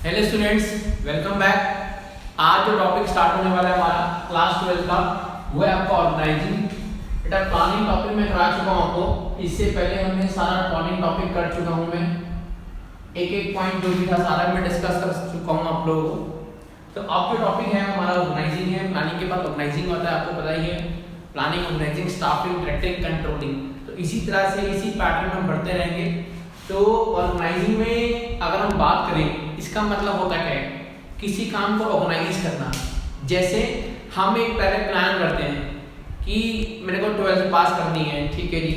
Hello students, welcome back. आज जो topic start होने वाला है हमारा क्लास 12 का, वो है आपका ऑर्गेनाइजिंग। बेटा प्लानिंग टॉपिक मैं करा चुका हूँ आपको। इससे पहले हमने सारा प्लानिंग टॉपिक कर चुका हूँ मैं, एक एक पॉइंट जो भी था सारा मैं डिस्कस कर चुका हूँ आप लोगों को। तो अब जो टॉपिक है हमारा ऑर्गेनाइजिंग है। प्लानिंग के बाद ऑर्गेनाइजिंग होता है, आपको पता ही है। Planning, organizing, staffing, directing, controlling. तो इसी तरह से इसी पैटर्न में हम बढ़ते रहेंगे। तो ऑर्गेनाइजिंग में अगर हम बात करें, इसका मतलब होता क्या है? किसी काम को ऑर्गेनाइज करना। जैसे हम एक पहले प्लान करते हैं कि मेरे को 12th पास करनी है, ठीक है जी।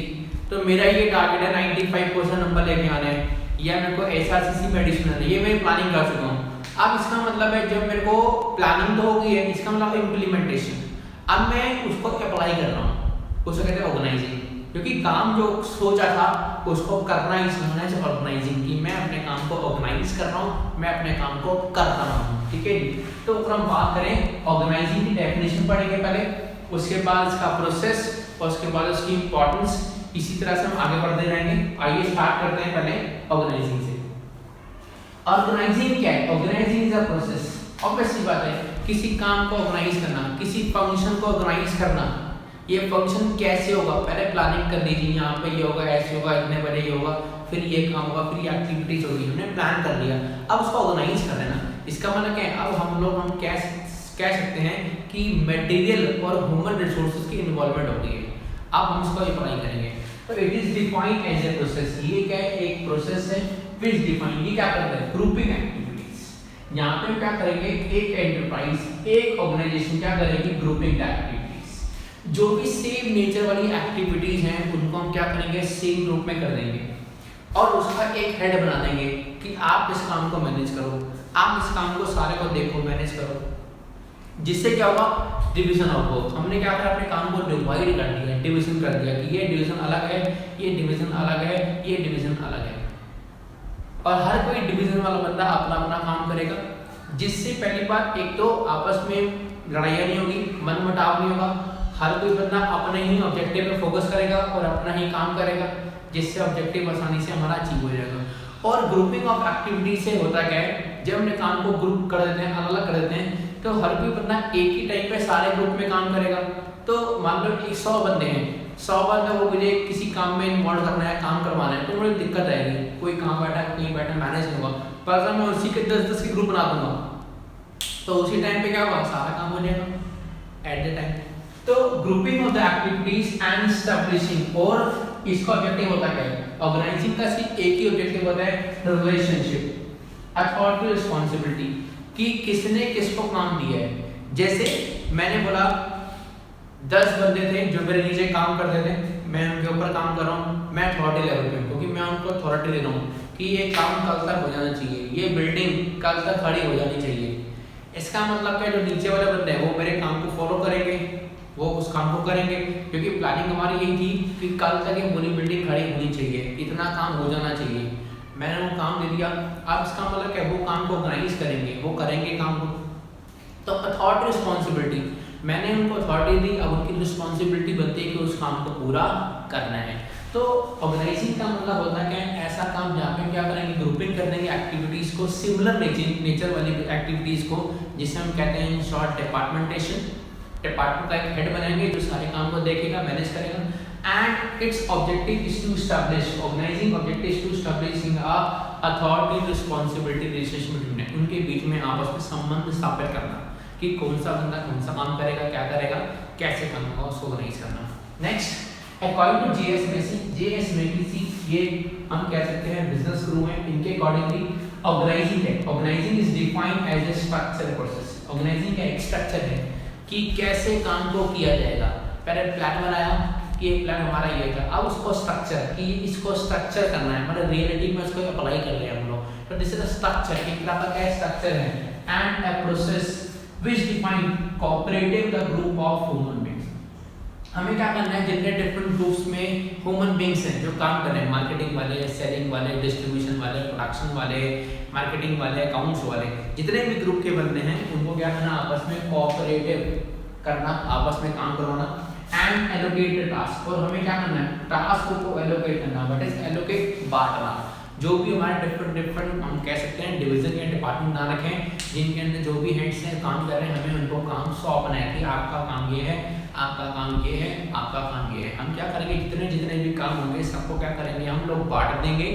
तो मेरा ये टारगेट है 95% नंबर लेके आना है, या मेरे को SRCC मेडिसिन है, ये मैं प्लानिंग कर चुका हूँ। अब इसका मतलब है जब मेरे को प्लानिंग तो हो गई है, इसका मतलब इम्प्लीमेंटेशन। अब मैं उसको अप्लाई कर रहा हूँ, उसको कहते हैं ऑर्गेनाइजिंग। क्योंकि काम जो सोचा था उसको करना ही समझना है ऑर्गेनाइजिंग, की मैं अपने काम को ऑर्गेनाइज कर रहा हूँ, मैं अपने काम को कर रहा हूँ, ठीक है जी। तो अगर हम बात करें ऑर्गेनाइजिंग की डेफिनेशन पढ़ेंगे पहले, उसके बाद इसका प्रोसेस और उसके बाद उसकी इंपॉर्टेंस। इसी तरह से हम आगे बढ़ते रहेंगे। आइए स्टार्ट करते हैं पहले ऑर्गेनाइजिंग से। ऑर्गेनाइजिंग क्या है? Organising is a process. Obvious सी बात है, किसी काम को ऑर्गेनाइज करना, किसी फंक्शन को ऑर्गेनाइज करना। ये फंक्शन कैसे होगा? पहले प्लानिंग कर लीजिए, यहाँ पे ये होगा, ऐसे होगा, इतने बजे ये होगा, फिर ये काम होगा, फिर ये एक्टिविटीज होगी। हमने प्लान कर लिया, अब उसको ऑर्गेनाइज कर देना। इसका मतलब क्या है? अब हम कह सकते हैं कि मटेरियल और ह्यूमन रिसोर्सेज की इन्वॉल्वमेंट हो गई है। अब हम इसको अप्लाई करेंगे। तो it is defined as a process. ये क्या है? एक प्रोसेस है विच डिफाइन। ये क्या करता है? Grouping activities. यहाँ पे क्या करेंगे? एक एंटरप्राइज, एक ऑर्गेनाइजेशन क्या करेगी? Grouping activities. जो भी सेम नेचर वाली एक्टिविटीज हैं उनको हम क्या करेंगे? सेम ग्रुप में कर देंगे और उसका एक हेड बना देंगे कि आप इस काम को मैनेज करो, आप इस काम को सारे को देखो, मैनेज करो। जिससे क्या होगा? Division of work. हमने क्या करा? अपने काम को डिवाइड कर दिया, डिवीजन कर दिया कि ये डिवीजन अलग है, ये डिवीजन अलग है, ये डिवीजन अलग है। और हर कोई डिवीजन वाला बंदा अपना अपना काम करेगा। जिससे पहली बात, एक तो आपस में लड़ाइयाँ नहीं होगी, मनमुटाव नहीं होगा। हर कोई बंदा अपने ही ऑब्जेक्टिव पे फोकस करेगा और अपना ही काम करेगा, जिससे ऑब्जेक्टिव आसानी से हमारा अचीव हो जाएगा। और ग्रुपिंग ऑफ एक्टिविटी से होता क्या है? जब हमने काम को ग्रुप कर देते हैं, अलग अलग कर देते हैं, तो हर कोई बंदा एक ही टाइम पे सारे ग्रुप में काम करेगा। तो मान लो 100 बंदे हैं, 100 बंदे को मुझे किसी काम में इन्वॉल्व करना है, काम करवाना है, तो मुझे दिक्कत आएगी। कोई कहाँ बैठा है, कहीं बैठा, मैनेज नहीं होगा। पर अगर मैं उसी के 10-10 के ग्रुप बना दूंगा तो उसी टाइम पे क्या होगा? सारा काम हो जाएगा एट द टाइम। तो grouping of the activities and establishing, और इसका ऑब्जेक्टिव होता क्या है? ऑर्गेनाइजिंग का सिर्फ एक ही ऑब्जेक्टिव होता है, रिलेशनशिप, अथॉरिटी, रिस्पांसिबिलिटी, कि किसने किसको काम दिया है। जैसे मैंने बोला 10 बंदे थे जो मेरे नीचे काम करते थे, मैं उनके ऊपर काम कर रहा हूँ, मैं अथॉरिटी लेवल पे हूँ, क्योंकि मैं उनको अथॉरिटी दे रहा हूँ कि ये काम कल तक हो जाना चाहिए, ये बिल्डिंग कल तक खड़ी हो जानी चाहिए। इसका मतलब क्या? जो नीचे वाले बंदे हैं वो मेरे काम को फॉलो करेंगे, वो उस काम को करेंगे, क्योंकि प्लानिंग हमारी यही थी कि कल तक ये पूरी बिल्डिंग खड़ी होनी चाहिए, इतना काम हो जाना चाहिए। मैंने वो काम दे दिया। अब इसका मतलब क्या? वो काम को ऑर्गेनाइज करेंगे, वो करेंगे काम को। तो अथॉरिटी, रिस्पांसिबिलिटी, मैंने उनको अथॉरिटी दी, अब उनकी रिस्पांसिबिलिटी बनती है कि उस काम को पूरा करना है। तो ऑर्गेनाइजिंग का मतलब होता है क्या? ऐसा काम जहाँ पे क्या करेंगे? ग्रुपिंग कर देंगे एक्टिविटीज को, सिमिलर नेचर वाली एक्टिविटीज को, जिसे हम कहते हैं इन शॉर्ट डिपार्टमेंटेशन। डिपार्टमेंट का एक हेड बनाएंगे जो सारे काम को देखेगा, मैनेज करेगा। And its objective is to establish, organizing objective is to establishing a authority responsibility relationship between, उनके बीच में आपस में संबंध स्थापित करना कि कौन सा बंदा कौन सा काम करेगा, क्या करेगा, कैसे काम होगा, उसको ऑर्गेनाइज करना। Next, according to JS McKinsey, ये हम कह सकते हैं बिजनेस गुरु हैं, इनके अकॉर्डिंगली ऑर्गेनाइजिंग है। Organising is defined as a structure process. Organizing का एक स्ट्रक्चर है कि कैसे काम को किया जाएगा। पहले प्लान बनाया कि एक प्लान हमारा ये था, अब उसको स्ट्रक्चर, कि इसको स्ट्रक्चर करना है, मतलब रियलिटी में उसको अप्लाई कर रहे हैं हम लोग। तो दिस इज अ स्ट्रक्चर, एक तरह का क्या स्ट्रक्चर है। And a process which define cooperative the group of human beings। हमें क्या करना है? जितने डिफरेंट ग्रुप्स में ह्यूमन बींग्स हैं जो काम कर रहे हैं, मार्केटिंग वाले, सेलिंग वाले, डिस्ट्रीब्यूशन वाले, प्रोडक्शन वाले, मार्केटिंग वाले, अकाउंट्स वाले, जितने भी ग्रुप के बंदे हैं उनको क्या करना? आपस में कोऑपरेटिव करना, आपस में काम करवाना। एंड एलोकेट टास्क, और हमें क्या करना है? टास्क को एलोकेट करना, बट इज एलोकेट, बांटना। जो भी हमारे डिफरेंट हम कह सकते हैं डिवीजन या डिपार्टमेंट ना रखें, जिनके अंदर जो भी हेड्स हैं काम कर रहे हैं, हमें उनको काम सौंपना है कि आपका काम ये है, आपका काम ये है, आपका काम ये है। हम क्या करेंगे, जितने जितने भी काम होंगे सबको क्या करेंगे, हम लोग बांट देंगे,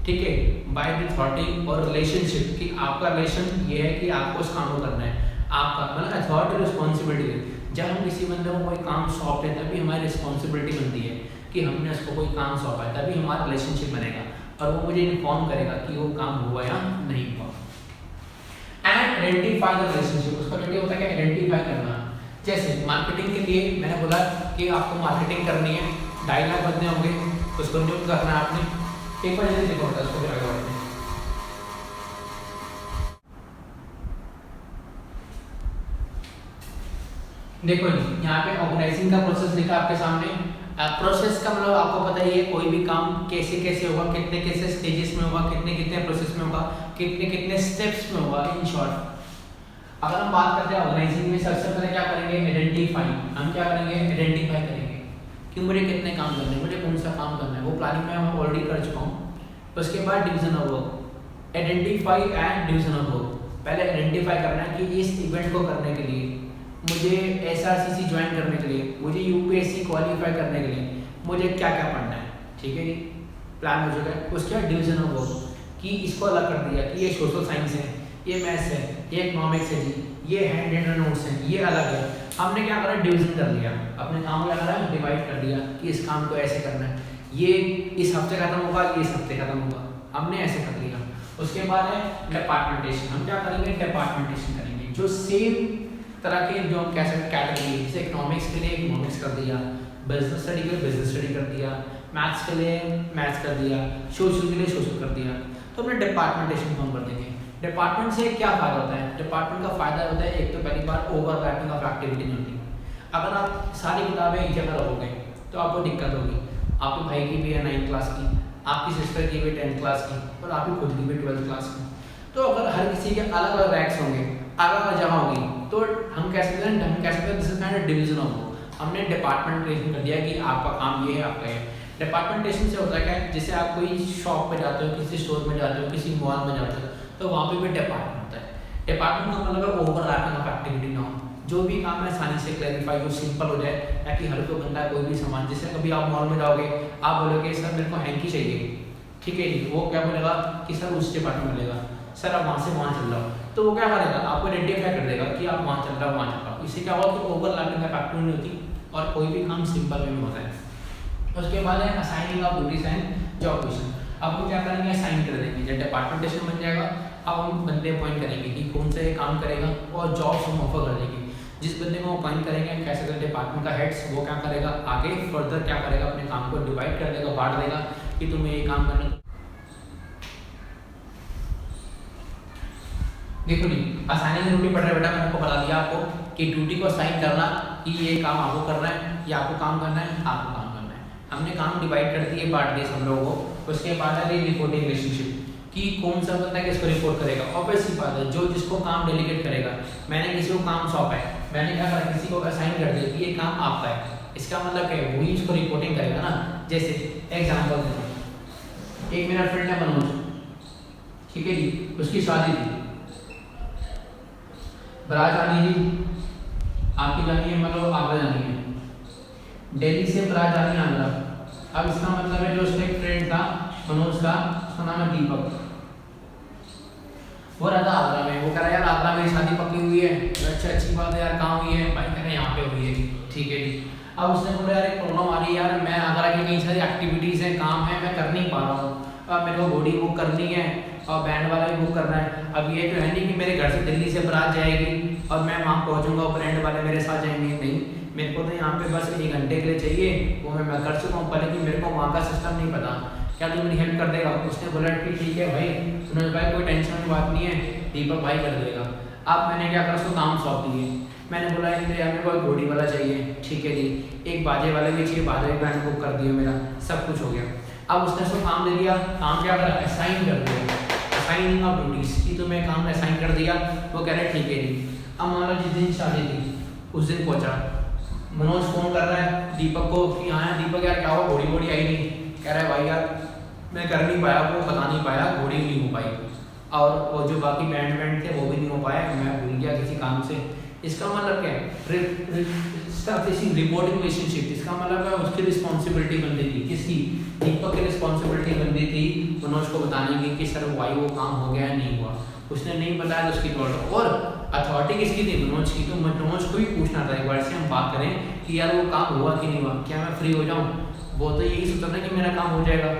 ठीक है, बाय द अथॉरिटी और रिलेशनशिप, कि आपका रिलेशन ये है कि आपको उस काम को करना है, आपका मतलब अथॉरिटी रिस्पॉन्सिबिलिटी। जब हम किसी बंदे को कोई काम सौंपते हैं तभी हमारी रिस्पॉन्सिबिलिटी बनती है कि हमने उसको कोई काम सौंपा है, तभी हमारा रिलेशनशिप बनेगा और वो मुझे इन्फॉर्म करेगा कि वो काम हुआ या नहीं हुआ। एंड आइडेंटिफाई द रिलेशनशिप, उसका जो होता है कि आइडेंटिफाई करना। जैसे मार्केटिंग के लिए मैंने बोला कि आपको मार्केटिंग करनी है, 2.5 लाख बंदे होंगे, उसको न्यूट करना है आपने। एक बार जल्दी देखो उसको फिर आगे बढ़ते हैं। देखो जी यहाँ पे ऑर्गेनाइजिंग का प्रोसेस लिखा आपके सामने। प्रोसेस का मतलब आपको पता ही है, कोई भी काम कैसे कैसे होगा, कितने कैसे स्टेजेस में होगा, कितने कितने प्रोसेस में होगा, कितने कितने स्टेप्स में होगा। इन शॉर्ट अगर हम बात करते हैं ऑर्गेनाइजिंग में, सबसे पहले क्या करेंगे, आइडेंटिफाई। हम क्या करेंगे, आइडेंटिफाई करेंगे कि मुझे कितने काम करने हैं, मुझे कौन सा काम करना है, वो प्लानिंग में हम ऑलरेडी कर चुका हूँ। उसके बाद division of work, identify and division of work. पहले आइडेंटिफाई करना है कि इस इवेंट को करने के लिए मुझे एसआरसीसी ज्वाइन करने के लिए, मुझे यूपीएससी क्वालिफाई करने के लिए मुझे क्या क्या पढ़ना है, ठीक है जी, प्लान हो चुका है। उसके बाद डिवीजन ऑफ वर्क, कि इसको अलग कर दिया कि ये सोशल साइंस है, ये मैथ्स है, ये इकोनॉमिक्स है जी, ये हैंड रिटन नोट्स हैं, ये अलग है। हमने क्या करा, डिवीजन कर दिया, अपने काम को क्या करा, डिवाइड कर दिया कि इस काम को ऐसे करना है, ये इस हफ्ते खत्म होगा, ये इस हफ्ते खत्म होगा, हमने ऐसे कर लिया। उसके बाद है डिपार्टमेंटेशन। हम क्या करेंगे, डिपार्टमेंटेशन करेंगे, जो सेम तरह के जो हम कह सकते कैटेगरी, जैसे इकोनॉमिक्स के लिए इकोनॉमिक्स कर दिया, बिजनेस स्टडी के लिए बिजनेस स्टडी कर दिया, मैथ्स के लिए मैथ्स कर दिया, सोशल के लिए सोशल कर दिया। तो हमने डिपार्टमेंटेशन फॉर्म कर देंगे। डिपार्टमेंट से क्या फ़ायदा होता है, डिपार्टमेंट का फ़ायदा होता है, एक तो पहली बार ओवरलैपिंग ऑफ एक्टिविटी नहीं होती। अगर आप सारी किताबें एक जगह रखोगे तो आपको दिक्कत होगी। आपके भाई की भी है 9th क्लास की, आपकी सिस्टर की भी 10th क्लास की, और आपकी खुद की भी 12th क्लास की। तो अगर हर किसी के अलग अलग रैक्स होंगे, अलग अलग जगह होगी, तो हम कह सकते हैं this is kind of division of work. हमने डिपार्टमेंटेशन कर दिया कि आपका काम ये है, आपका ये। डिपार्टमेंटेशन से होता है क्या, जैसे आप कोई शॉप पे जाते हो, किसी स्टोर में जाते हो, किसी मॉल में जाते हो, तो वहाँ पे भी डिपार्टमेंट होता है। डिपार्टमेंट का मतलब ओवरलैपिंग ऑफ एक्टिविटी ना हो, जो भी काम है आसानी से क्लैरिफाई हो, सिंपल हो जाए, ताकि हर कोई बंदा कोई भी सामान, जैसे कभी आप मॉल में जाओगे, आप बोलोगे सर मेरे को हैंकी चाहिए, ठीक है जी, वो क्या बोलेगा कि सर उस डिपार्टमेंट मिलेगा, सर आप वहाँ से वहाँ चल रहा हो, तो वो क्या करेगा, आपको आइडेंटिफाई कर देगा कि आप वहाँ चल रहा हो, वहाँ चल रहा हो। इससे क्या होगा कि ओवरलैपिंग का फैक्टर नहीं होती और कोई भी काम सिंपल वे में होता है। उसके बाद है assigning of duties and job position. अब हम क्या करेंगे, असाइन कर देंगे। जब डिपार्टमेंटेशन बन जाएगा, अब हम बंदे अपॉइंट करेंगे कि कौन सा ये काम करेगा, और जॉब्स हम ऑफर कर देंगे। जिस बंदे को अपॉइंट करेंगे, कैसे करें, डिपार्टमेंट का हेड्स, वो क्या करेगा, आगे फर्दर क्या करेगा, अपने काम को डिवाइड कर देगा, बांट देगा कि तुम्हें ये काम करना। देखो जी, असाइनिंग ड्यूटी पढ़ रहे बेटा, मैंने आपको बता दिया आपको कि ड्यूटी को असाइन करना कि ये काम आपको करना है, या आपको काम करना है, आपको काम करना है। हमने काम डिवाइड कर दिए, बांट दिए सब लोगों को। उसके बाद है रिपोर्टिंग रिलेशनशिप, कि कौन सा बंदा किसको रिपोर्ट करेगा। ऑब्वियस सी बात है, जो जिसको काम डेलीगेट करेगा। मैंने किसी को काम सौंपा है, मैंने क्या करा, किसी को असाइन कर दिया कि ये काम आपका है, इसका मतलब क्या है, वही इसको रिपोर्टिंग करेगा ना। जैसे एग्जाम्पल देता हूँ, एक मेरा फ्रेंड है मनोज, ठीक है जी, उसकी शादी थी, बारात जानी थी, आपकी जानी है, मतलब आगरा जानी है, दिल्ली से बारात जानी है आगरा। अब इसका मतलब है जो उसका एक फ्रेंड था मनोज का, उसका नाम है दीपक, वो रहता आगरा में। वो कह रहा है यार आगरा में शादी पक्की हुई है। अच्छा अच्छी बात है यार, कहाँ हुई है भाई, कह रहे हैं यहाँ पे हुई है, ठीक है जी। अब उसने बोला यार एक प्रॉब्लम आ रही है यार, मैं आगरा की कई सारी एक्टिविटीज़ हैं, काम है, मैं कर नहीं पा रहा हूँ। अब मेरे को घोड़ी बुक करनी है और बैंड वाला भी बुक करना है। अब ये तो है नहीं कि मेरे घर से दिल्ली से बारात जाएगी और मैं वहाँ पहुँचूँगा और बैंड वाले मेरे साथ जाएंगे, नहीं, मेरे को तो यहाँ पे बस 1 घंटे के लिए चाहिए, वो मैं कर चुका हूँ, पर लेकिन मेरे को वहाँ का सिस्टम नहीं पता, क्या तू मेरी हेल्प कर देगा। उसने बोला कि ठीक है भाई, सुनो भाई कोई टेंशन की बात नहीं है, दीपक भाई कर देगा। अब मैंने क्या करा, उसको काम सौंप दिए। मैंने बोला यार मेरे को घोड़ी वाला चाहिए, ठीक है जी, एक बाजे वाले भी चाहिए, बाजे भी बैंड बुक कर दिए, मेरा सब कुछ हो गया। अब उसने उसको काम दे दिया, काम क्या करा, असाइन कर दिया, असाइनिंग ऑफ ड्यूटीज की, तो मैं काम असाइन कर दिया। वो कह रहे ठीक है जी। अब मान लो जिस दिन शादी थी उस दिन पहुंचा, मनोज फोन कर रहा है दीपक को कि हाँ दीपक यार क्या हुआ, घोड़ी आई नहीं। कह रहा है भाई यार मैं कर नहीं पाया, वो बता नहीं पाया, घोड़ी नहीं हो पाई, और वो जो बाकी बैंड थे वो भी नहीं हो पाया, मैं भूल गया किसी काम से। इसका मतलब क्या है, रिपोर्टिंग रिलेशनशिप, इसका मतलब है उसकी रिस्पॉन्सिबिलिटी बन रही थी, किसकी, दीपक की रिस्पॉन्सिबिलिटी बन रही थी मनोज को बताने की कि सर वो काम हो गया नहीं हुआ, उसने नहीं बताया तो उसकी तौर, और अथॉरिटी किसकी थी, मनोज की। तो मनोज को भी पूछना था एक बार से, हम बात करें कि यार वो काम हुआ कि नहीं हुआ, क्या मैं फ्री हो जाऊँ, वो तो यही सोचता था कि मेरा काम हो जाएगा,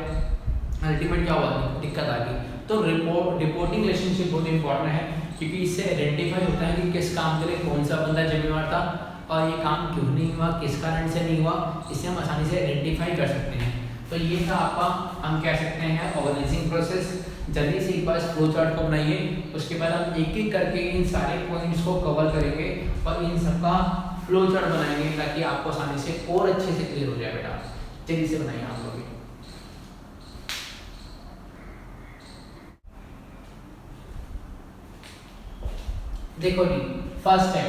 अल्टीमेट क्या हुआ, दिक्कत आ गई। तो रिपोर्टिंग रिलेशनशिप बहुत इंपॉर्टेंट है, क्योंकि इससे आइडेंटिफाई होता है कि किस काम के लिए कौन सा बंदा जिम्मेवार था और ये काम क्यों नहीं हुआ, किस कारण से नहीं हुआ, इससे हम आसानी से आइडेंटिफाई कर सकते हैं। तो ये था आपका, हम कह सकते हैं ऑर्गेनाइजिंग प्रोसेस। जल्दी से एक बार फ्लो चार्ट को बनाइए, उसके बाद हम एक एक करके इन सारे पॉइंट्स को कवर करेंगे और इन सबका फ्लो चार्ट बनाएंगे ताकि आपको आसानी से और अच्छे से क्लियर हो जाए। बेटा जल्दी से बनाइए आप लोग। देखो जी, फर्स्ट है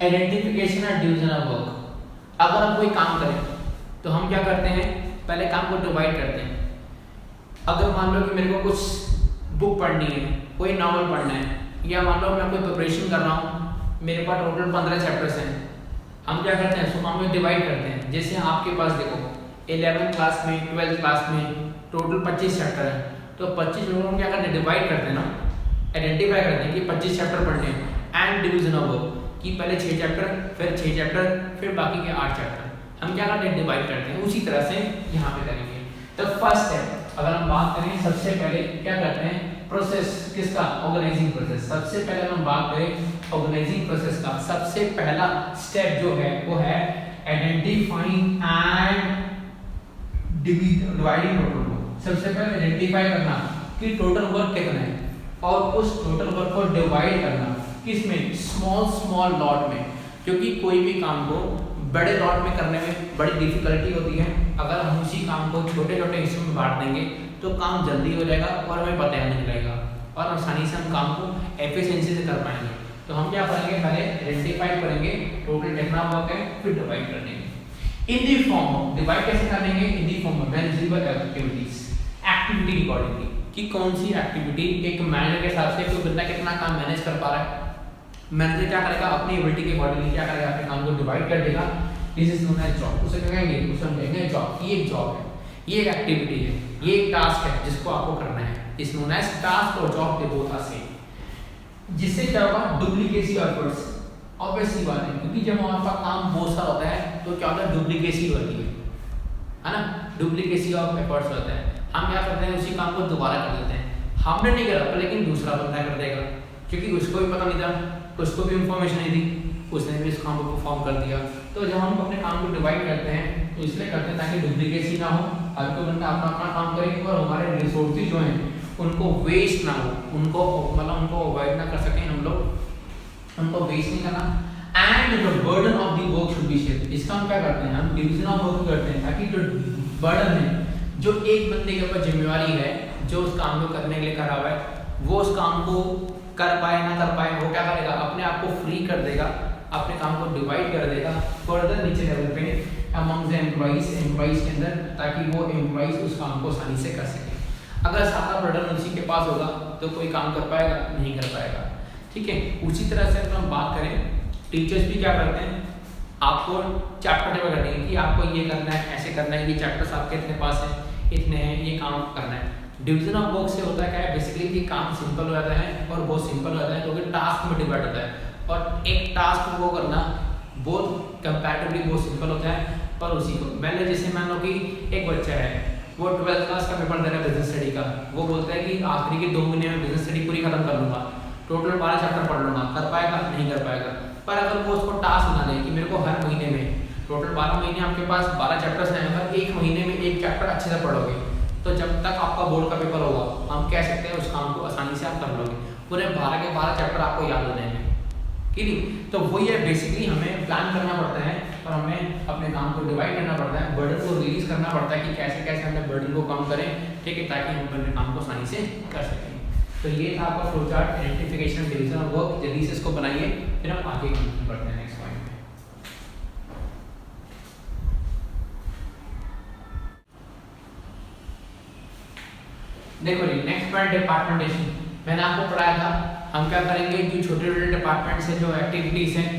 आइडेंटिफिकेशन और डिवीजन ऑफ वर्क। अगर हम कोई काम करें तो हम क्या करते हैं, पहले काम को डिवाइड करते हैं। अगर मान लो कि मेरे को कुछ बुक पढ़नी है, कोई नॉवल पढ़ना है, या मान लो मैं कोई प्रिपरेशन कर रहा हूँ, मेरे पास टोटल 15 चैप्टर्स हैं, हम क्या करते हैं, उसको हम डिवाइड करते हैं। जैसे आपके पास देखो 11th क्लास में, 12th क्लास में टोटल 25 चैप्टर है, तो 25 लोगों को क्या करते हैं, डिवाइड करते हैं ना, आइडेंटिफाई करते हैं कि 25 चैप्टर पढ़ने हैं। एंड डिवीजन ऑफ वर्क कि पहले 6 चैप्टर, फिर 6 चैप्टर, फिर बाकी के 8 चैप्टर, हम क्या करते हैं, डिवाइड करते हैं। उसी तरह से यहाँ पे करेंगे। तो फर्स्ट है, अगर हम बात करें सबसे पहले क्या करते हैं, प्रोसेस किसका, ऑर्गेनाइजिंग प्रोसेस। सबसे पहले हम बात करें ऑर्गेनाइजिंग प्रोसेस का, सबसे पहला स्टेप जो है वो है identifying and dividing total work. सबसे पहले आइडेंटिफाई करना कि टोटल वर्क कितना है और उस टोटल वर्क को डिवाइड करना किसमें, स्मॉल लॉट में, क्योंकि कोई भी काम को बड़े लॉट में करने में बड़ी डिफिकल्टी होती है। अगर हम उसी काम को छोटे छोटे हिस्सों में बांट देंगे तो काम जल्दी हो जाएगा और हमें पता नहीं लगेगा और आसानी से हम काम को एफिशिएंसी से कर पाएंगे। तो हम क्या करेंगे, पहले आइडेंटिफाई करेंगे टोटल कितना वर्क है, फिर डिवाइड कर देंगे in the form of, divide कैसे कर देंगे, in the form of manageable activities, activity accordingly कि कौन सी एक्टिविटी एक मैनेजर के हिसाब से कोई बंदा कितना काम मैनेज कर पा रहा है। मैनेजर क्या करेगा, अपनी एबिलिटी के अकॉर्डिंगली क्या करेगा, अपने काम को डिवाइड कर देगा। This is known as job, उसे कहेंगे, उसे हम कहेंगे जॉब। ये एक जॉब है, ये एक एक्टिविटी है, ये एक टास्क है जिसको आपको करना है। इस नोन एज टास्क और जॉब के बोथ आर सेम। जिससे क्या होगा, डुप्लीकेसी ऑफ एफर्ट्स, ऑब्वियसली बात है, क्योंकि जब हमारा काम बहुत सारा होता है तो क्या होता है, डुप्लीकेसी होती है ना, डुप्लीकेसी ऑफ एफर्ट्स होता है। हम क्या करते हैं, उसी काम को दोबारा कर देते हैं, हमने नहीं करा लेकिन दूसरा बंदा कर देगा, क्योंकि उसको भी पता नहीं था, उसको भी इंफॉर्मेशन नहीं थी, उसने भी इस काम को परफॉर्म कर दिया। तो जब हम अपने काम को डिवाइड करते हैं तो इसलिए करते हैं ताकि डुप्लीकेसी ना हो, हर कोई बंदा अपना अपना काम करे और हमारे रिसोर्सेज जो हैं उनको वेस्ट ना हो, उनको मतलब उनको अवॉइड ना कर सकें हम लोग, उनको वेस्ट नहीं करना। And the burden of the work should be shared. इसका हम क्या करते हैं, हम डिवीजन ऑफ वर्क करते हैं ताकि जो बर्डन है, जो एक बंदे के ऊपर जिम्मेवारी है, जो उस काम को करने के लिए करा हुआ है, वो उस काम को कर पाए ना कर पाए, वो क्या करेगा, अपने आप को फ्री कर देगा, अपने काम को डिवाइड कर देगा फर्दर नीचे लेवल पे अमंग द एम्प्लॉइज के अंदर, ताकि वो एम्प्लॉइज उस काम को आसानी से कर सके। अगर सारा बर्डन उसी के पास होगा तो कोई काम कर पाएगा, नहीं कर पाएगा। ठीक है, उसी तरह से अगर हम बात करें, टीचर्स भी क्या करते हैं, आपको चैप्टर डिवाइड करने हैं कि आपको ये करना है, ऐसे करना है, ये चैप्टर्स आपके इतने पास हैं, इतने हैं, ये काम करना है। डिवीजन ऑफ वर्क से होता क्या है, बेसिकली कि काम सिंपल हो जाता है और बहुत सिंपल हो जाता है, क्योंकि टास्क में डिवाइड होता है और एक टास्क को करना बहुत कंपैरेटिवली बहुत सिंपल होता है। पर उसी को मैंने जैसे मान लो कि एक बच्चा है, वो 12th क्लास का पेपर दे रहा है बिजनेस स्टडी का, वो बोलता है कि आखिरी के 2 महीने में बिजनेस स्टडी पूरी खत्म कर लूंगा, टोटल 12 चैप्टर पढ़ लूंगा, कर पाएगा, नहीं कर पाएगा। पर अगर वो उसको टास्क बना दे कि मेरे को हर महीने में, टोटल 12 महीने आपके पास 12 चैप्टर्स हैं, अगर एक महीने में एक चैप्टर अच्छे से पढ़ोगे तो जब तक आपका बोर्ड का पेपर होगा, हम कह सकते हैं उस काम को आसानी से आप कर लोगे, पूरे 12 के 12 चैप्टर आपको याद हो जाएंगे। ठीक है, तो वही है, बेसिकली हमें प्लान करना पड़ता है और हमें अपने काम को डिवाइड करना पड़ता है, बर्डन को रिलीज करना पड़ता है कि कैसे कैसे हमें बर्डन को कम करें, ठीक है, ताकि हम अपने काम को आसानी से कर सकें। तो ये था आपका flow chart, identification, division of work. जल्दी से इसको बनाइए, फिर हम आगे कंटिन्यू करते हैं नेक्स्ट पॉइंट पे। देखो जी नेक्स्ट पॉइंट डिपार्टमेंटेशन। मैंने आपको पढ़ाया था हम क्या करेंगे, जो छोटे छोटे डिपार्टमेंट्स हैं, जो एक्टिविटीज हैं,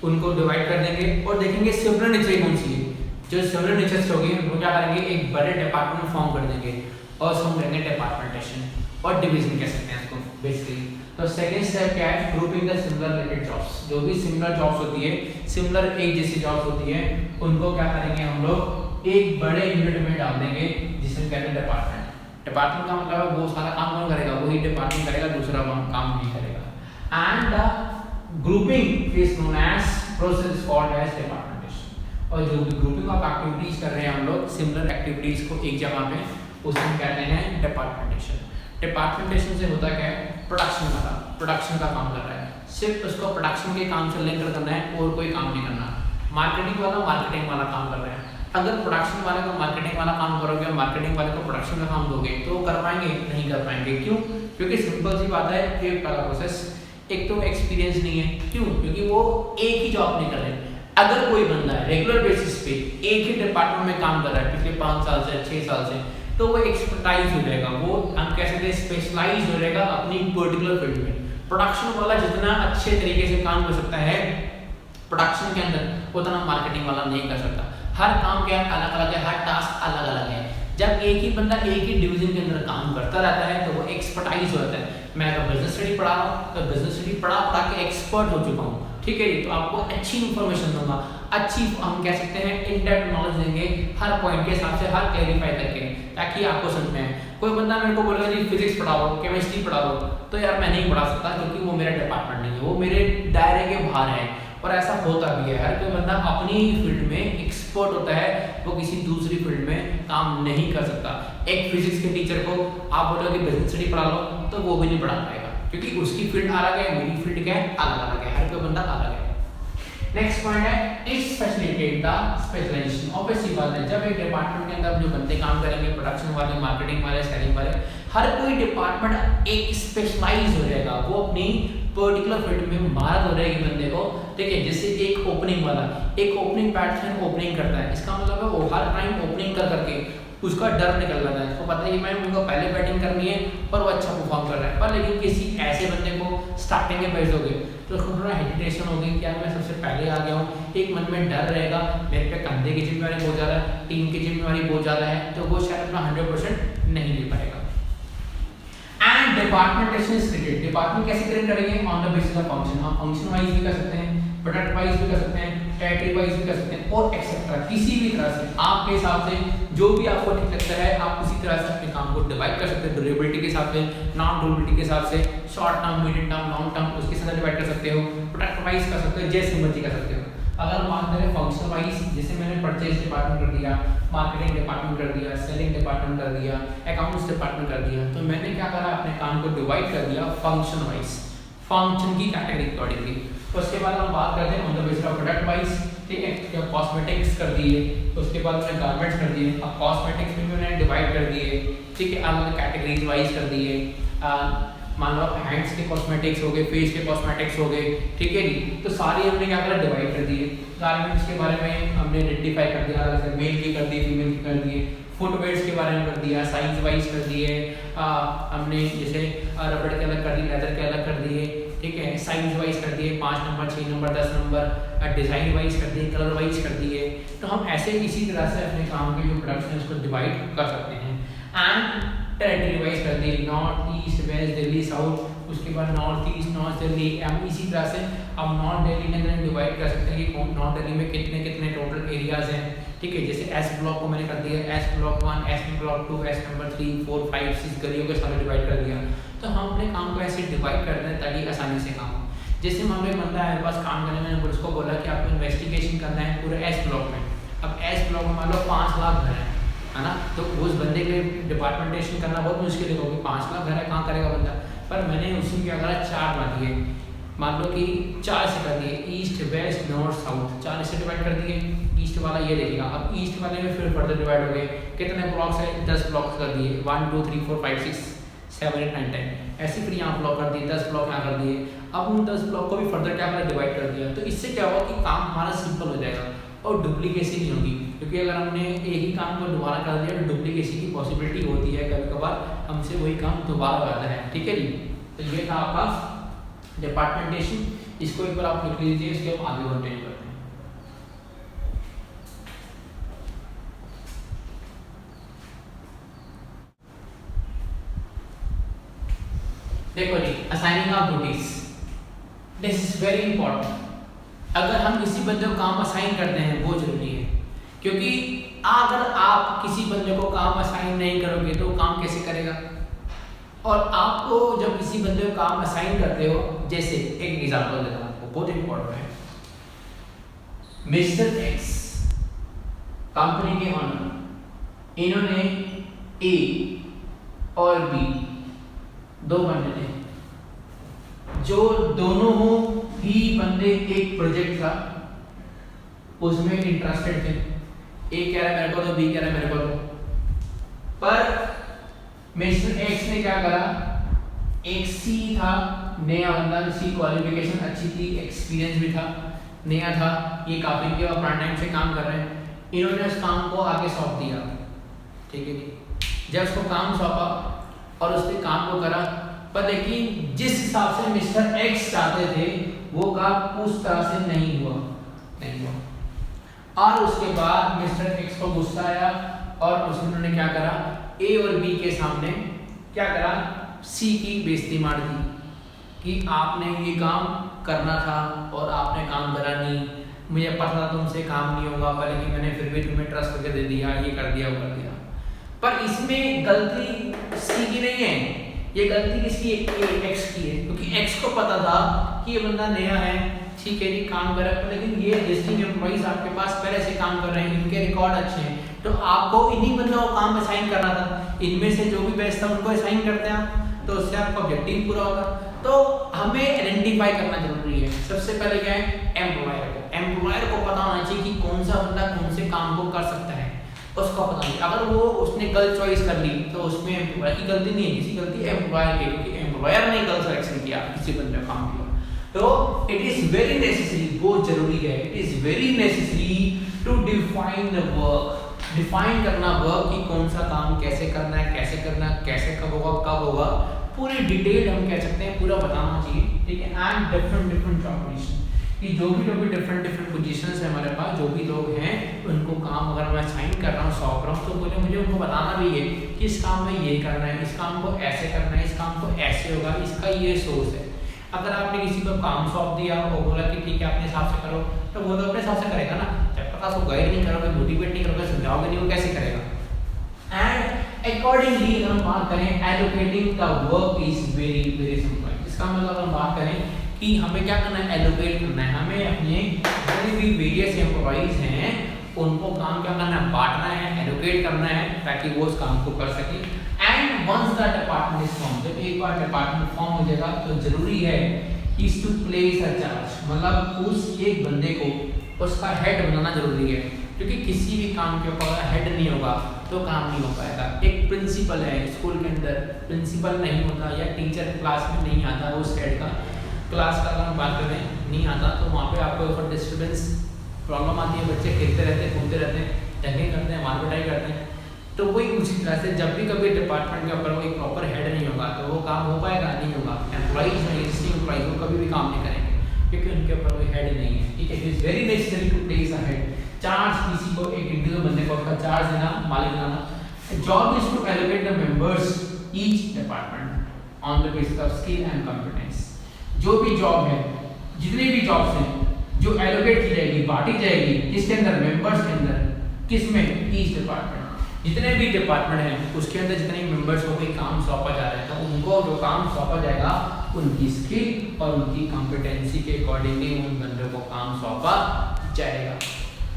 उनको डिवाइड कर देंगे और देखेंगे सिमिलर नेचर कौन सी है। जो सिमिलर नेचर से होगी वो क्या करेंगे, एक बड़े डिपार्टमेंट फॉर्म कर देंगे और उसको हम करेंगे डिपार्टमेंटेशन और डिवीजन कह सकते हैं इसको बेसिकली। तो सेकंड स्टेप क्या है, grouping the similar related jobs. जो भी सिमिलर जॉब्स होती है, सिमिलर एक जैसी जॉब्स होती है, उनको क्या करेंगे हम लोग एक बड़े यूनिट में डाल देंगे जिसे कहते हैं डिपार्टमेंट। डिपार्टमेंट का मतलब वो सारा काम कौन करेगा, वही डिपार्टमेंट करेगा, दूसरा काम नहीं करेगा। And the grouping is known as process called as departmentation. और जो भी ग्रुपिंग ऑफ एक्टिविटीज कर रहे हैं हम लोग सिमिलर एक्टिविटीज को एक जगह पे, उसको हम कहते हैं डिपार्टमेंटेशन। डिपार्टमेंटेशन से होता क्या है, प्रोडक्शन का काम कर रहा है, सिर्फ उसको प्रोडक्शन के काम से लिंक करना है और कोई काम नहीं करना। मार्केटिंग वाला मार्केटिंग वाला काम कर रहा है। अगर प्रोडक्शन वाले को मार्केटिंग वाला काम करोगे और मार्केटिंग वाले को प्रोडक्शन का काम दोगे तो वो कर पाएंगे, नहीं कर पाएंगे। क्यों? क्योंकि सिंपल सी बात है, एक पहला प्रोसेस, एक तो एक्सपीरियंस नहीं है। क्यों? क्योंकि वो एक ही जॉब नहीं कर रहे। अगर कोई बंदा है रेगुलर बेसिस पे एक ही डिपार्टमेंट में काम कर रहा है पिछले 5 साल से 6 साल से, तो वो एक्सपर्टाइज हो जाएगा, वो हम कह सकते हैं स्पेशलाइज हो जाएगा अपनी पर्टिकुलर फील्ड में। प्रोडक्शन वाला जितना अच्छे तरीके से काम कर सकता है प्रोडक्शन के अंदर, उतना मार्केटिंग वाला नहीं कर सकता। हर काम क्या अलग अलग है, हर टास्क अलग अलग है। जब एक ही बंदा एक ही डिवीजन के अंदर काम करता रहता है तो वो एक्सपर्टाइज हो जाता है। मैं अगर बिजनेस स्टडी पढ़ा रहा हूँ तो बिजनेस स्टडी पढ़ा के एक्सपर्ट हो चुका हूँ, ठीक है जी। तो आपको अच्छी इंफॉर्मेशन दूंगा, अच्छी हम कह सकते हैं इन डेप्थ नॉलेज देंगे हर पॉइंट के हिसाब से, हर क्लैरिफाई करके, ताकि आपको समझ में आए। कोई बंदा मेरे को बोलेगा जी फिजिक्स पढ़ाओ, केमिस्ट्री पढ़ाओ, तो यार मैं नहीं पढ़ा सकता क्योंकि वो मेरा डिपार्टमेंट नहीं है, वो मेरे दायरे के बाहर है। और ऐसा होता भी है, हर कोई बंदा अपनी फील्ड में एक्सपर्ट होता है, वो किसी दूसरी फील्ड में काम नहीं कर सकता। एक फिजिक्स के टीचर को आप बोलोगे बिजनेस स्टडी पढ़ा लो तो वो भी नहीं पढ़ा पाएगा, क्योंकि उसकी फील्ड अलग है, मेरी फील्ड क्या है, अलग अलग है, हर कोई बंदा अलग है। नेक्स्ट पॉइंट है it's facilitate the specialization. Obviously बात है, जब एक डिपार्टमेंट के अंदर जो बंदे काम करेंगे, प्रोडक्शन वाले, मार्केटिंग वाले, सेलिंग वाले, हर कोई डिपार्टमेंट एक स्पेशलाइज हो जाएगा, वो अपनी पर्टिकुलर फील्ड में महारत हो जाएगी बंदे को। ठीक है, जैसे एक ओपनिंग वाला एक ओपनिंग बैट्समैन ओपनिंग करता है, इसका मतलब है वो हर टाइम ओपनिंग कर करके उसका डर निकल जाता है, उसको पता है कि मैं उनको पहले बैटिंग करनी है और वो अच्छा परफॉर्म कर रहा है। पर लेकिन किसी ऐसे बंदे को स्टार्टिंग में भेज दोगे तो उसको थोड़ा हेजिटेशन होगी कि यार मैं सबसे पहले आ गया हूँ, एक मन में डर रहेगा, मेरे पे कंधे की जिम्मेवारी बहुत ज़्यादा है, टीम की जिम्मेवारी बहुत ज़्यादा है, तो वो शायद अपना 100% नहीं ले पाएगा। And departmentation is created. Department कैसे क्रिएट करेंगे, on the basis of function. हम फंक्शन वाइज भी कर सकते हैं, प्रोडक्ट वाइज भी कर सकते हैं, टेरिटरी वाइज भी कर सकते हैं, और एक्सेट्रा किसी भी तरह से आपके हिसाब से जो भी आपको ठीक लगता है आप उसी तरह से अपने काम को डिवाइड कर सकते हैं। ड्यूरेबिलिटी के हिसाब से, नॉन ड्यूरेबिलिटी के हिसाब से, short term, medium term, long term, उसके साथ डिवाइड कर सकते हो, प्रोडक्ट वाइज कर सकते हो, जैसे मर्जी कर सकते हो। अगर मान लें फंक्शन वाइज, जैसे मैंने परचेज डिपार्टमेंट कर दिया, मार्केटिंग डिपार्टमेंट कर दिया, सेलिंग डिपार्टमेंट कर दिया, अकाउंट्स डिपार्टमेंट कर दिया, तो मैंने क्या करा, अपने काम को डिवाइड कर दिया फंक्शन वाइज, फंक्शन की कैटेगरी अकॉर्डिंगली। उसके बाद हम बात करते हैं on the basis of product wise, ठीक है, जब कॉस्मेटिक्स कर दिए, उसके बाद मैंने गारमेंट्स कर दिए, अब कॉस्मेटिक्स में मैंने डिवाइड कर दिए, ठीक है, अलग कैटेगरीज वाइज कर दिए। मान लो हैंड्स के कॉस्मेटिक्स हो गए, फेस के कॉस्मेटिक्स हो गए, ठीक है जी, तो सारी हमने क्या करा, डिवाइड कर दिए। गारमेंट्स के बारे में हमने आइडेंटिफाई कर दिया, जैसे मेल की कर दी, फीमेल की कर दिए, फुटवेयर्स के बारे में कर दिया, साइज वाइज कर दिए, हमने जैसे रबड़ के अलग कर दिए, लेदर के अलग कर दिए, ठीक है, साइज वाइज कर दिए, 5 number, 6 number, 10 number, design wise कर दिए, कलर वाइज कर दिए। तो हम ऐसे इसी तरह से अपने काम के जो प्रोडक्ट्स हैं उसको डिवाइड कर सकते हैं। एंड टेरिटरी वाइज कर दी, north east west Delhi south, उसके बाद नॉर्थ ईस्ट नॉर्थ दिल्ली, हम इसी तरह से हम नॉर्थ दिल्ली के अंदर डिवाइड कर सकते हैं कि नॉर्थ दिल्ली में कितने कितने टोटल एरियाज हैं, ठीक है। जैसे एस ब्लॉक को मैंने कर दिया, S block 1, S block 2, S number 3, 4, 5, 6 गलियों के साथ डिवाइड कर दिया। तो हम अपने काम को ऐसे डिवाइड करते हैं ताकि आसानी से काम हो। जैसे मान लो एक बंदा है मेरे पास काम करने में, मैंने उसको बोला कि आपको इन्वेस्टिगेशन करना है पूरे एस ब्लॉक में। अब एस ब्लॉक में मान लो 5 लाख घर है ना, तो उस बंदे के डिपार्टमेंटेशन करना बहुत मुश्किल है, क्योंकि 5 लाख घर है, कहाँ करेगा बंदा। पर मैंने उसी क्या करा, 4 बना दिए, मान लो कि 4 से कर दिए, ईस्ट वेस्ट नॉर्थ साउथ, 4 से डिवाइड कर दिए। ईस्ट वाला ये देखेगा, अब ईस्ट वाले में फिर फर्दर डिवाइड हो गए, कितने ब्लॉक्स है, 10 ब्लॉक्स कर दिए, 1 2 3 4 5 6 7 8 9 10, ऐसे फिर यहाँ ब्लॉक कर दिए, 10 ब्लॉक यहाँ कर दिए। अब उन 10 ब्लॉक को भी फर्दर क्या करा, डिवाइड कर दिया। तो इससे क्या होगा कि काम हमारा सिंपल हो जाएगा, और डुप्लीकेसी नहीं होगी, क्योंकि अगर हमने एक ही काम को दोबारा कर दिया तो डुप्लीकेसी की पॉसिबिलिटी होती है, कभी कभार हमसे वही काम दोबारा हो जाता है। ठीक है जी, तो ये था आपका डिपार्टमेंटेशन। इसको एक बार आप लिख लीजिए, इसके हम आगे कंटिन्यू करते हैं। देखो जी, assigning of duties, this is very important. अगर हम किसी बंदे को काम असाइन करते हैं वो जरूरी है, क्योंकि अगर आप किसी बंदे को काम असाइन नहीं करोगे तो काम कैसे करेगा। और आपको जब किसी बंदे को काम असाइन करते हो, जैसे एक एग्जांपल देता हूं आपको, बहुत इंपॉर्टेंट है। मिस्टर एक्स कंपनी के ओनर, इन्होंने ए और बी दो बंदे थे, जो दोनों ही बंदे एक प्रोजेक्ट था उसमें इंटरेस्टेड थे। ए कह रहा है मेरे को तो, बी कह रहा है मेरे को तो। पर मिस्टर एक्स ने क्या करा, एक सी था, नया बंदा, जिसकी क्वालिफिकेशन अच्छी थी, एक्सपीरियंस भी था, नया था, ये काफी के अपना टाइम से काम कर रहे हैं। इन्होंने उस काम को आगे सौंप दिया। ठीक है जी, जब उसको काम सौंपा और उसने काम को करा, पर लेकिन जिस हिसाब से मिस्टर एक्स चाहते थे वो काम उस तरह से नहीं हुआ। और उसके बाद मिस्टर एक्स को गुस्सा आया और उन्होंने क्या करा, ए और बी के सामने क्या करा, सी की बेइज्जती मार दी कि आपने ये काम करना था और आपने काम करा नहीं, मुझे पता था तुमसे काम नहीं होगा, पर लेकिन मैंने फिर भी तुम्हें ट्रस्ट करके दे दिया, ये कर दिया वो कर दिया। पर इसमें गलती सी की नहीं है, ये गलती किसकी है, एक्स की है, क्योंकि एक्स को पता था कि ये बंदा नया है, ठीक है जी, काम कर रहा है, लेकिन ये एग्जिस्टिंग एम्प्लॉइज आपके पास पहले से काम कर रहे हैं, इनके रिकॉर्ड अच्छे हैं, तो आपको इन्हीं बंदों को काम असाइन करना था। इनमें से जो भी बेस्ट था उनको असाइन करते हैं, तो उससे आपका ऑब्जेक्टिव पूरा होगा। तो हमें आइडेंटिफाई करना जरूरी है। सबसे पहले क्या है, एम्प्लॉयर को पता होना चाहिए कि कौन सा बंदा कौन से काम को कर सकता है, उसको पता नहीं। अगर वो उसने गलत चॉइस कर ली तो उसमें एम्प्लॉयर की गलती नहीं है, किसी गलती है एम्प्लॉयर की, क्योंकि एम्प्लॉयर ने गलत सिलेक्शन किया, किसी बंदे काम किया। तो इट इज वेरी नेसेसरी, बहुत जरूरी है, it is very necessary to define the work, define करना वर्क की कौन सा काम कैसे करना है, कैसे कब होगा, पूरी डिटेल हम कह सकते हैं, पूरा बताना चाहिए। ठीक है, एंड डिफरेंट जॉब पोजीशन कि जो भी डिफरेंट पोजीशंस है हमारे पास, जो भी लोग हैं उनको काम अगर मैं साइन कर रहा हूँ, सौंप रहा हूँ, तो मुझे उनको बताना भी है कि इस काम में ये करना है, इस काम को ऐसे करना है, इस काम को ऐसे होगा, इसका ये सोर्स है। अगर आपने किसी को काम सौंप दिया और बोला कि ठीक है अपने हिसाब से करो, तो वो तो अपने हिसाब से करेगा ना। जब तक आप गाइड नहीं करोगे, मोटिवेट नहीं करोगे, समझाओगे नहीं, वो कैसे करेगा। एंड अकॉर्डिंगली अगर हम बात करें, allocating the work is very simple. इसका मतलब हम बात करें कि हमें क्या करना है, एलोकेट करना है, हमें अपने जितने भी वेरियस एम्प्लॉइज हैं उनको काम क्या करना है, बांटना है, एलोकेट करना है, ताकि वो उस काम को कर सके। And once the department is form, जब एक बार डिपार्टमेंट फॉर्म हो जाएगा तो जरूरी है is to place a charge, मतलब उस एक बंदे को उसका हेड बनाना जरूरी है, क्योंकि किसी भी काम के ऊपर हेड नहीं होगा तो काम नहीं हो पाएगा। एक प्रिंसिपल है स्कूल के अंदर, प्रिंसिपल नहीं होता या टीचर क्लास में नहीं आता, उस हेड का क्लास का अगर हम बात करें नहीं आता, तो वहाँ पे आपको ऊपर डिस्टर्बेंस प्रॉब्लम आती है, बच्चे खेलते रहते हैं, कूदते रहते हैं, दंगे करते हैं, मार पिटाई करते हैं। तो वही उसी तरह से जब भी कभी डिपार्टमेंट के ऊपर कोई प्रॉपर हेड नहीं होगा तो वो काम हो पाएगा नहीं होगा। एम्प्लॉइज हैं, एग्जिस्टिंग एम्प्लॉइज वो कभी भी काम नहीं करेंगे, क्योंकि उनके ऊपर कोई हेड नहीं है। ठीक है, it is very necessary to place a head, charge किसी को, एक इंडिविजुअल बंदे को उसका चार्ज देना, मालिक बनाना। Job is to allocate the members each department on the basis of skill and competence. जो भी जॉब है, जितनी भी जॉब्स हैं जो एलोकेट की जाएगी, बांटी जाएगी, किसके अंदर, मेंबर्स के अंदर, किसमें, ईच डिपार्टमेंट। जितने भी डिपार्टमेंट हैं उसके अंदर जितने मेंबर्स को कोई काम सौंपा जा रहा है, तो उनको जो काम सौंपा जाएगा उनकी स्किल और उनकी कॉम्पिटेंसी के अकॉर्डिंगली उन बंदों को काम सौंपा जाएगा।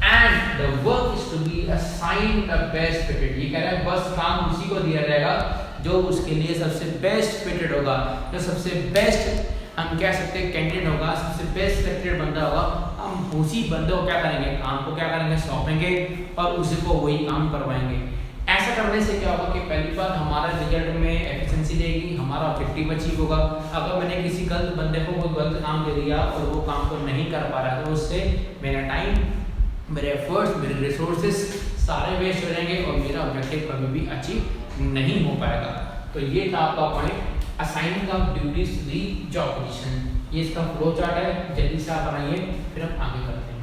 And the work is to be assigned the best fitted, ये कह रहा है बस काम उसी को दिया जाएगा जो उसके लिए सबसे बेस्ट फिटेड होगा, जो सबसे बेस्ट हम कह सकते हैं कैंडिडेट होगा, सबसे बेस्ट सिलेक्टेड बंदा होगा। हम उसी बंदे को क्या करेंगे, काम को क्या करेंगे, सौंपेंगे और उसी को वही काम करवाएंगे। ऐसा करने से क्या होगा कि पहली बार हमारा रिजल्ट में एफिशिएंसी रहेगी, हमारा ऑब्जेक्टिव अचीव होगा। अगर मैंने किसी गलत बंदे को कोई गलत काम दे दिया और वो काम को नहीं कर पा रहा, तो उससे मेरा टाइम, मेरे एफर्ट्स, मेरे रिसोर्सेज सारे वेस्ट हो जाएंगे और मेरा ऑब्जेक्टिव कभी भी अचीव नहीं हो पाएगा। तो ये था आपका point, assigning of duties to the job position. ये इसका फ्लो चार्ट है, जल्दी से आप बनाइए, फिर हम आगे करते हैं।